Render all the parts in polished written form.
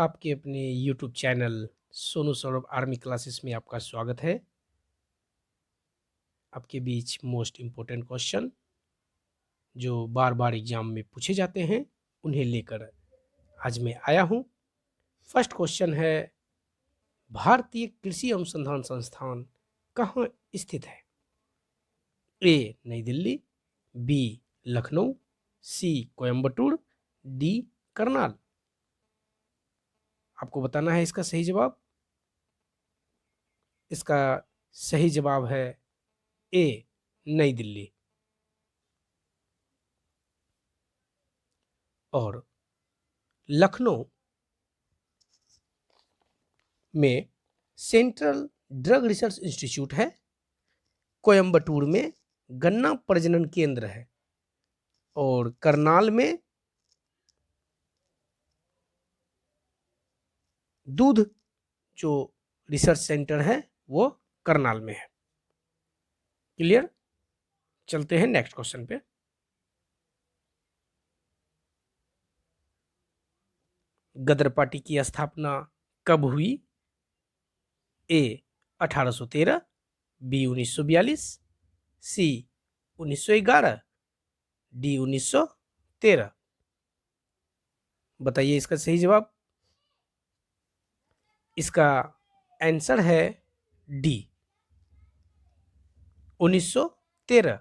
आपके अपने YouTube channel Sonu Saurabh army classes में आपका स्वागत है। आपके बीच मोस्ट इम्पोर्टेंट क्वेश्चन जो बार बार एग्जाम में पूछे जाते हैं उन्हें लेकर आज मैं आया हूं। फर्स्ट क्वेश्चन है, भारतीय कृषि अनुसंधान संस्थान कहाँ स्थित है? ए नई दिल्ली, बी लखनऊ, सी कोयम्बटूर, डी करनाल। आपको बताना है इसका सही जवाब। इसका सही जवाब है ए नई दिल्ली। और लखनऊ में सेंट्रल ड्रग रिसर्च इंस्टीट्यूट है। कोयम्बटूर में गन्ना प्रजनन केंद्र है और करनाल में दूध जो रिसर्च सेंटर है वो करनाल में है। क्लियर? चलते हैं नेक्स्ट क्वेश्चन पे। गदर पार्टी की स्थापना कब हुई? ए 1813, बी 1942, सी 1911, डी 1913। बताइए इसका सही जवाब। इसका आंसर है डी 1913।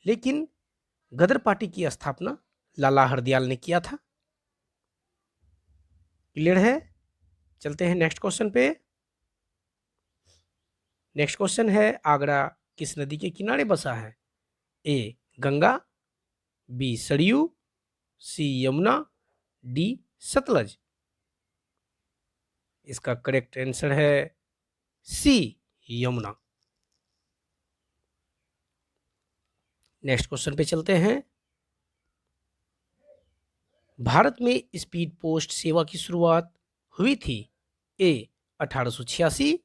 लेकिन गदर पार्टी की स्थापना लाला हरदयाल ने किया था। क्लियर है? चलते हैं नेक्स्ट क्वेश्चन पे। नेक्स्ट क्वेश्चन है, आगरा किस नदी के किनारे बसा है? ए गंगा, बी सरयू, सी यमुना, डी सतलज। इसका करेक्ट आंसर है सी यमुना। नेक्स्ट क्वेश्चन पे चलते हैं। भारत में स्पीड पोस्ट सेवा की शुरुआत हुई थी? ए 1886,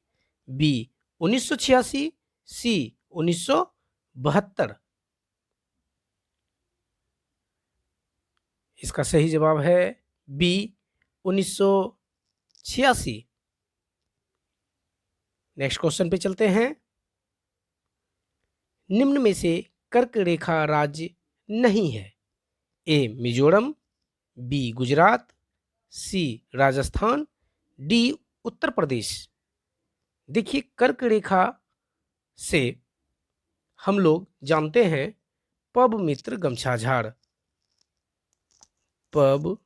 बी 1986, सी 1972। इसका सही जवाब है बी 1986। नेक्स्ट क्वेश्चन पे चलते हैं। निम्न में से कर्क रेखा राज्य नहीं है? ए मिजोरम, बी गुजरात, सी राजस्थान, डी उत्तर प्रदेश। देखिए, कर्क रेखा से हम लोग जानते हैं पब मित्र गमछा झाड़। पब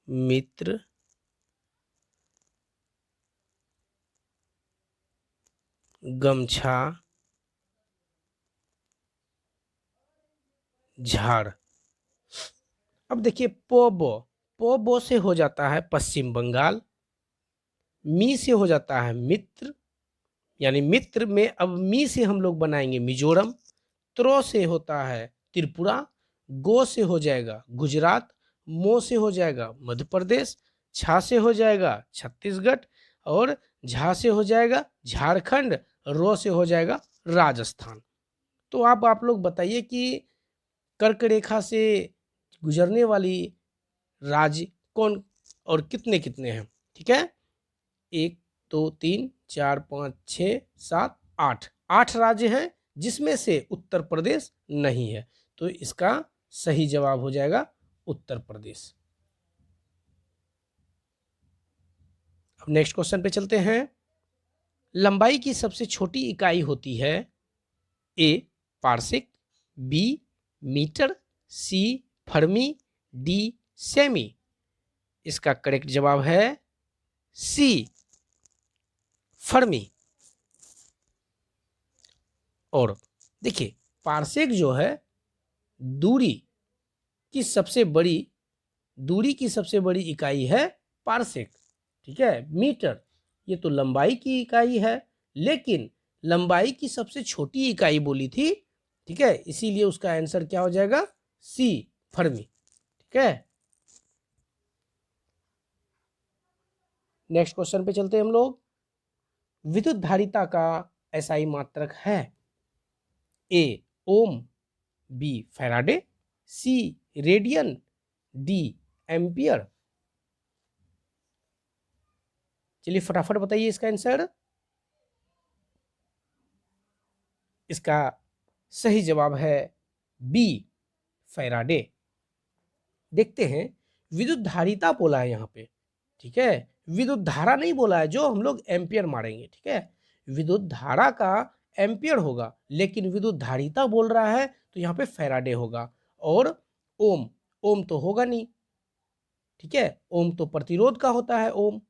मित्र गमछा झाड़। अब देखिए, पोबो से हो जाता है पश्चिम बंगाल, मी से हो जाता है मित्र, यानी मित्र में अब मी से हम लोग बनाएंगे मिजोरम, त्रो से होता है त्रिपुरा, गो से हो जाएगा गुजरात, मो से हो जाएगा मध्य प्रदेश, छा से हो जाएगा छत्तीसगढ़ और झा से हो जाएगा झारखंड, रो से हो जाएगा राजस्थान। तो आप लोग बताइए कि कर्क रेखा से गुजरने वाली राज्य कौन और कितने कितने हैं? ठीक है, 1 2 3 4 5 6 7 8 8 राज्य हैं, जिसमें से उत्तर प्रदेश नहीं है। तो इसका सही जवाब हो जाएगा उत्तर प्रदेश। अब नेक्स्ट क्वेश्चन पे चलते हैं। लंबाई की सबसे छोटी इकाई होती है? ए पारसिक, बी मीटर, सी फर्मी, डी सेमी। इसका करेक्ट जवाब है सी फर्मी। और देखिए, पारसेक जो है दूरी की सबसे बड़ी इकाई है पारसेक। ठीक है, मीटर ये तो लंबाई की इकाई है, लेकिन लंबाई की सबसे छोटी इकाई बोली थी। ठीक है, इसीलिए उसका आंसर क्या हो जाएगा? सी फर्मी। ठीक है, नेक्स्ट क्वेश्चन पे चलते हैं हम लोग। विद्युत धारिता का एसआई मात्रक है? ए ओम, बी फैराडे, सी रेडियन, डी एम्पियर। चलिए फटाफट बताइए इसका आंसर। इसका सही जवाब है बी, फैराडे। देखते हैं, विद्युत धारिता बोला है यहाँ पे, ठीक है, विद्युत धारा नहीं बोला है, जो हम लोग एम्पियर मारेंगे, ठीक है। विद्युत धारा का एम्पियर होगा, लेकिन विद्युत धारिता बोल रहा है तो यहाँ पे फैराडे होगा। और ओम, ओम तो होगा नहीं, ठीक है, ओम तो प्रतिरोध का होता है, ओम,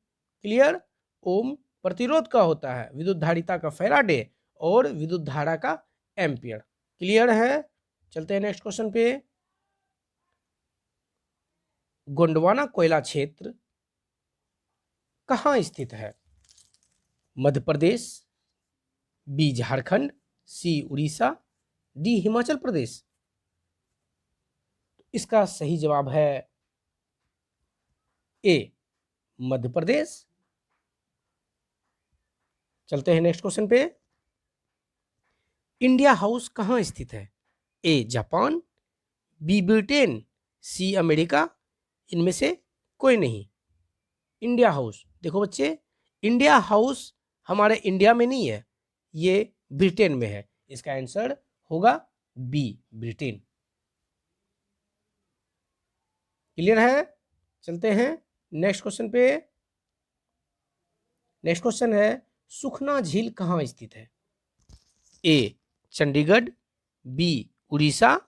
क्लियर, ओम प्रतिरोध का होता है, विद्युत धारिता का फैराडे और विद्युत धारा का एम्पियर, क्लियर है। चलते हैं नेक्स्ट क्वेश्चन पे। गोंडवाना कोयला क्षेत्र कहाँ स्थित है? Madhya Pradesh, B Jharkhand, C Orissa, D Himachal Pradesh. इसका सही जवाब है ए, मध्य प्रदेश। चलते हैं नेक्स्ट क्वेश्चन पे। इंडिया हाउस कहाँ स्थित है? A Japan, B Britain, C America, इनमें से कोई नहीं। इंडिया हाउस, देखो बच्चे, इंडिया हाउस हमारे इंडिया में नहीं है, ये ब्रिटेन में है। इसका आंसर होगा बी, ब्रिटेन, क्लियर है। चलते हैं नेक्स्ट क्वेश्चन पे। नेक्स्ट क्वेश्चन है, सुखना झील कहाँ स्थित है? ए चंडीगढ़, बी उड़ीसा,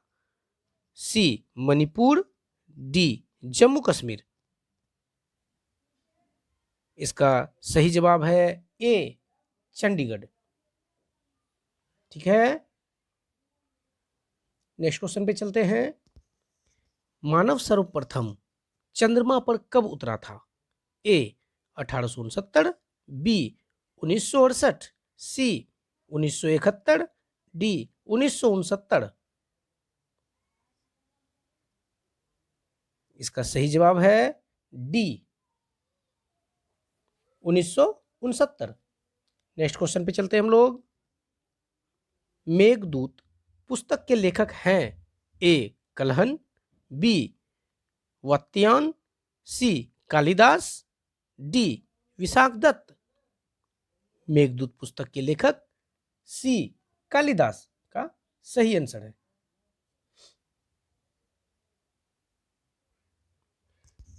सी मणिपुर, डी जम्मू कश्मीर। इसका सही जवाब है ए, चंडीगढ़, ठीक है। नेक्स्ट क्वेश्चन पे चलते हैं। मानव सर्वप्रथम चंद्रमा पर कब उतरा था? ए 1869, बी 1968, सी 1971, डी 1969। इसका सही जवाब है डी, 1969। नेक्स्ट क्वेश्चन पे चलते हैं हम लोग। मेघदूत पुस्तक के लेखक हैं? ए कल्हन, बी वात्स्यायन, सी कालिदास, डी विशाखदत्त। मेघदूत पुस्तक के लेखक सी कालिदास का सही आंसर है।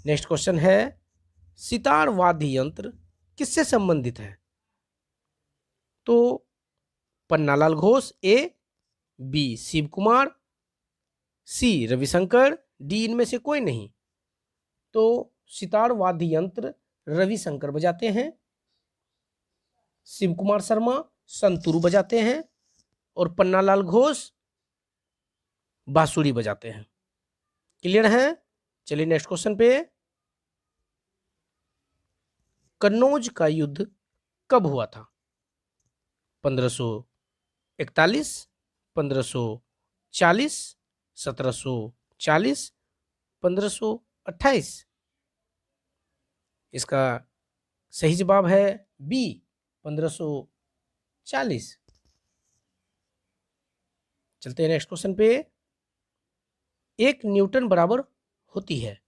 नेक्स्ट क्वेश्चन है, सितार वाद्य यंत्र किससे संबंधित है? तो पन्नालाल घोष ए, बी शिव कुमार, सी रविशंकर, डी इनमें से कोई नहीं। तो सितार वाद्य यंत्र रविशंकर बजाते हैं, शिव कुमार शर्मा संतूर बजाते हैं और पन्नालाल घोष बांसुरी बजाते हैं, क्लियर है। चलिए नेक्स्ट क्वेश्चन पे। कन्नौज का युद्ध कब हुआ था? 1541, 1540, 1740, 1528। इसका सही जवाब है बी, 1540। चलते हैं नेक्स्ट क्वेश्चन पे। एक न्यूटन बराबर होती है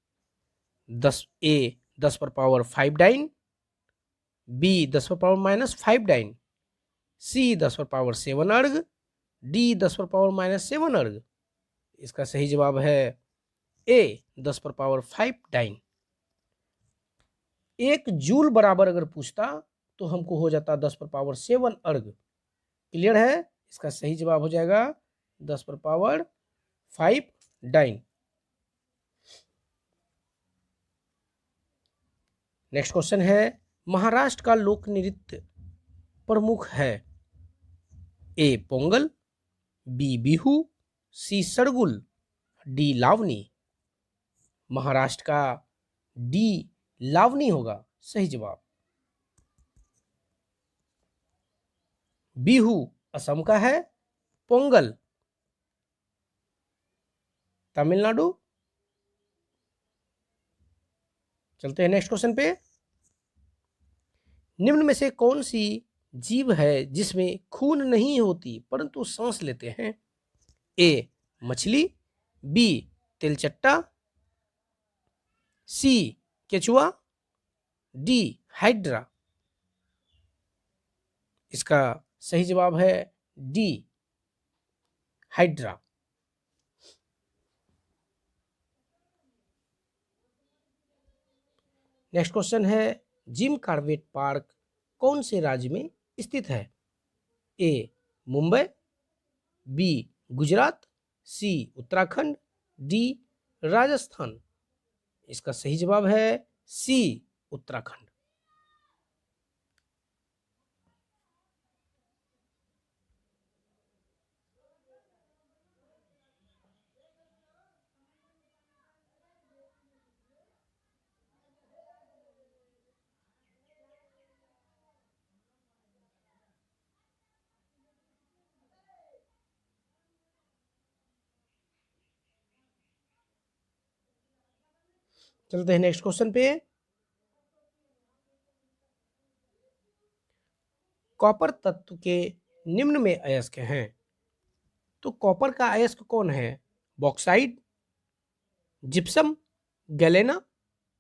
10 पर पावर 5 डाइन, बी 10 पर पावर -5 डाइन, सी 10 पर पावर 7 अर्ग, डी 10 पर पावर -7 अर्ग। इसका सही जवाब है ए, 10 पर पावर 5 डाइन। एक जूल बराबर अगर पूछता तो हमको हो जाता 10 पर पावर 7 अर्ग, क्लियर है। इसका सही जवाब हो जाएगा 10 पर पावर 5 डाइन। नेक्स्ट क्वेश्चन है, महाराष्ट्र का लोक नृत्य प्रमुख है? ए पोंगल, बी बिहू, सी सरगुल, डी लावनी। महाराष्ट्र का डी लावनी होगा सही जवाब। बिहू असम का है, पोंगल तमिलनाडु। चलते हैं नेक्स्ट क्वेश्चन पे। निम्न में से कौन सी जीव है जिसमें खून नहीं होती परंतु सांस लेते हैं? ए मछली, बी तिलचट्टा, सी केचुआ, डी हाइड्रा। इसका सही जवाब है डी, हाइड्रा। नेक्स्ट क्वेश्चन है, जिम कॉर्बेट पार्क कौन से राज्य में स्थित है? ए मुंबई, बी गुजरात, सी उत्तराखंड, डी राजस्थान। इसका सही जवाब है सी, उत्तराखंड। चलते हैं नेक्स्ट क्वेश्चन पे। कॉपर तत्व के निम्न में अयस्क हैं। तो कॉपर का अयस्क कौन है? Bauxite, gypsum, galena,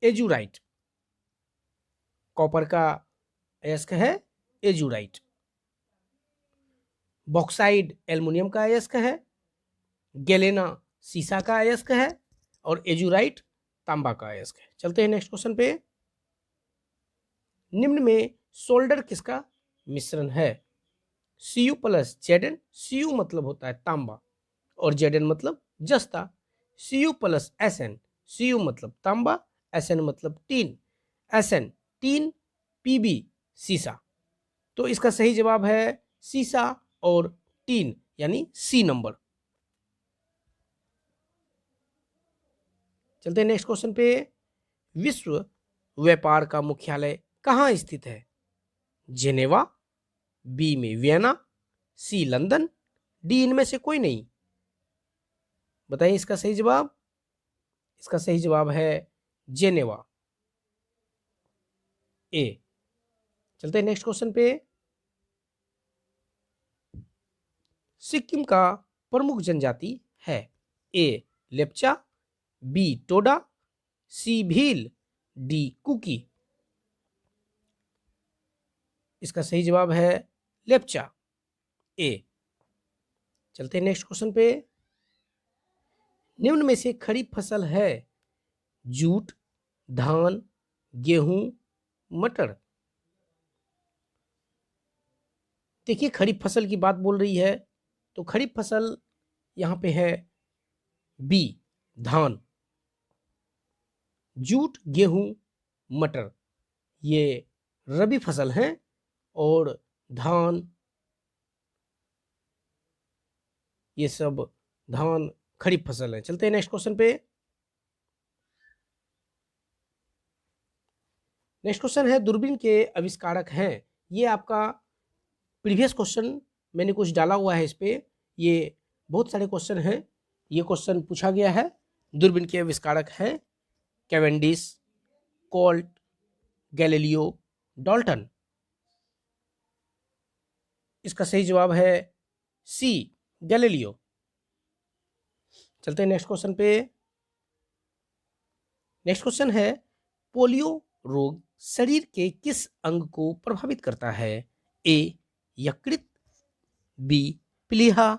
azurite. Copper का अयस्क है एजुराइट। बॉक्साइड एल्युमिनियम का अयस्क है, गैलेना सीसा का अयस्क है और एजुराइट तांबा का अयस्क है। चलते हैं नेक्स्ट क्वेश्चन पे। निम्न में सोल्डर किसका मिश्रण है? Cu plus Zn। Cu मतलब होता है तांबा और Zn मतलब जस्ता। Cu plus Sn। Cu मतलब तांबा, Sn मतलब टीन, Sn टीन, Pb सीसा। तो इसका सही जवाब है सीसा और टीन, यानी सी नंबर। चलते हैं नेक्स्ट क्वेश्चन पे। विश्व व्यापार का मुख्यालय कहाँ स्थित है? जेनेवा, बी में वियना, सी लंदन, डी इनमें से कोई नहीं। बताइए इसका सही जवाब। इसका सही जवाब है जेनेवा, ए। चलते हैं नेक्स्ट क्वेश्चन पे। सिक्किम का प्रमुख जनजाति है? ए लेप्चा, बी टोडा, सी भील, डी कुकी। इसका सही जवाब है लेप्चा, ए। चलते हैं नेक्स्ट क्वेश्चन पे। निम्न में से खरीफ फसल है? जूट, धान, गेहूं, मटर। देखिए खरीफ फसल की बात बोल रही है तो खरीफ फसल यहां पे है बी, धान। जूट, गेहूं, मटर ये रबी फसल हैं और धान, ये सब धान खरीफ फसल है। चलते हैं नेक्स्ट क्वेश्चन पे। नेक्स्ट क्वेश्चन है, दूरबीन के आविष्कारक हैं? ये आपका प्रीवियस क्वेश्चन मैंने कुछ डाला हुआ है इस पे। ये बहुत सारे क्वेश्चन हैं, ये क्वेश्चन पूछा गया है। दूरबीन के आविष्कारक हैं कैवेंडिश, कोल्ट, गैलीलियो, डाल्टन। इसका सही जवाब है सी, गैलीलियो। चलते हैं नेक्स्ट क्वेश्चन पे। नेक्स्ट क्वेश्चन है, पोलियो रोग शरीर के किस अंग को प्रभावित करता है? ए यकृत, बी प्लीहा,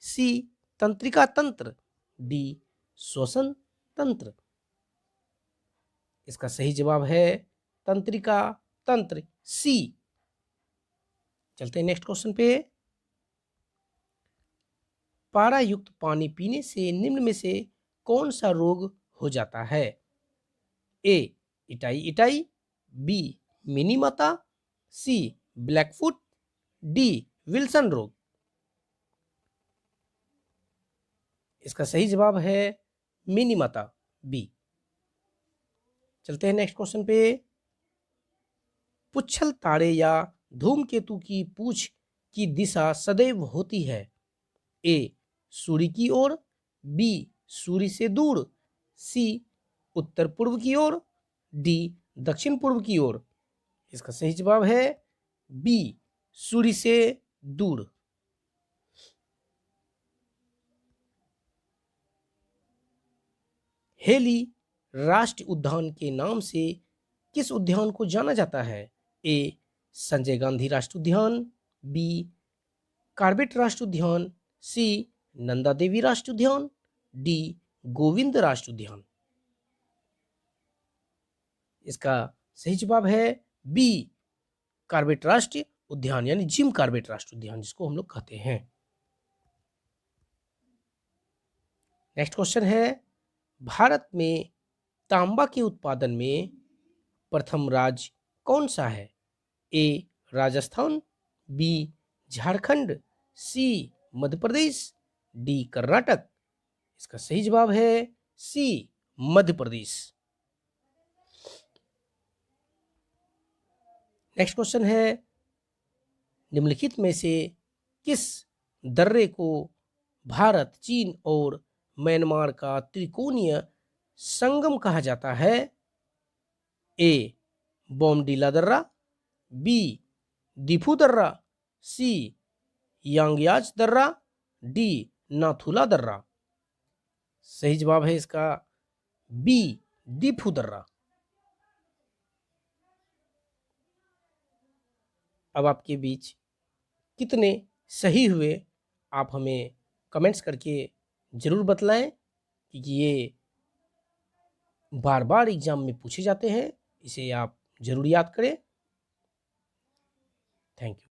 सी तंत्रिका तंत्र, डी श्वसन तंत्र। इसका सही जवाब है तंत्रिका तंत्र, सी। चलते हैं नेक्स्ट क्वेश्चन पे। पारा युक्त पानी पीने से निम्न में से कौन सा रोग हो जाता है? ए इटाई इटाई, बी मिनीमाता, सी ब्लैकफुट, डी विल्सन रोग। इसका सही जवाब है मिनीमाता, बी। चलते हैं नेक्स्ट क्वेश्चन पे। पुच्छल तारे या धूमकेतु की पूछ की दिशा सदैव होती है? ए सूर्य की ओर, बी सूर्य से दूर, सी उत्तर पूर्व की ओर, डी दक्षिण पूर्व की ओर। इसका सही जवाब है बी सूर्य से दूर। हेली राष्ट्रीय उद्यान के नाम से किस उद्यान को जाना जाता है? ए संजय गांधी राष्ट्रीय उद्यान, बी कार्बेट राष्ट्रीय उद्यान, सी नंदा देवी राष्ट्रीय उद्यान, डी गोविंद राष्ट्रीय उद्यान। इसका सही जवाब है बी कार्बेट राष्ट्रीय उद्यान, यानी जिम कार्बेट राष्ट्रीय उद्यान जिसको हम लोग कहते हैं। नेक्स्ट क्वेश्चन है, भारत में तांबा के उत्पादन में प्रथम राज्य कौन सा है? ए राजस्थान, बी झारखंड, सी मध्य प्रदेश, डी कर्नाटक। इसका सही जवाब है सी मध्य प्रदेश। नेक्स्ट क्वेश्चन है, निम्नलिखित में से किस दर्रे को भारत, चीन और म्यांमार का त्रिकोणीय संगम कहा जाता है? ए बोमडीला दर्रा, बी दिफू दर्रा, सी यांगयाज दर्रा, डी नाथुला दर्रा। सही जवाब है इसका बी दिफू दर्रा। अब आपके बीच कितने सही हुए आप हमें कमेंट्स करके ज़रूर बतलाएं, क्योंकि ये बार बार एग्जाम में पूछे जाते हैं, इसे आप ज़रूर याद करें। Thank you.